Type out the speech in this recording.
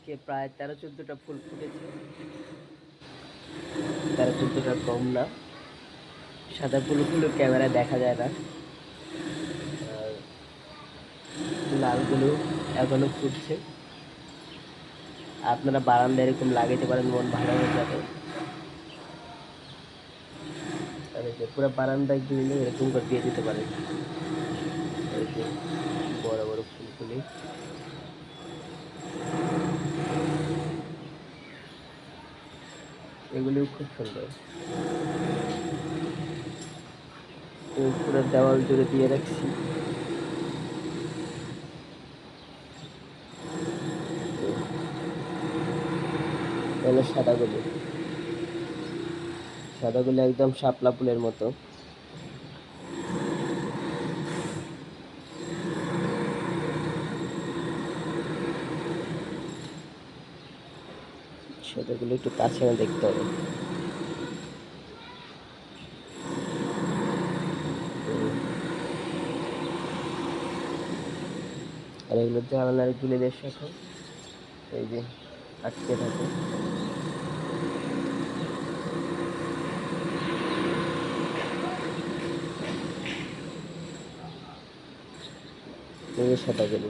আজকে প্রায় 13-14টা ফুল ফুটেছে। 13-14টা কম না। সাদা ফুলগুলো ক্যামেরায় দেখা যায় না। আর লালগুলো এখনো ফুটছে। আপনারা বারান্দায় এরকম লাগাইতে পারেন, মন ভালো হয়ে যাবে। আর এই যে পুরো বারান্দায় গ্রিলে এরকম করে দিয়ে দিতে পারেন। এই যে বড় বড় ফুলগুলি, এগুলিও খুব সুন্দর। পুরো দেওয়াল জুড়ে দিয়ে রাখছি। তাহলে সাদাগুলি একদম শাপলা ফুলের মতো। সাদাগুলো একটু কাছে না দেখতে হবে। আর এগুলো জানালার গ্রিলের সাথে এই যে আটকে থাকে। এই যে সাদাগুলি।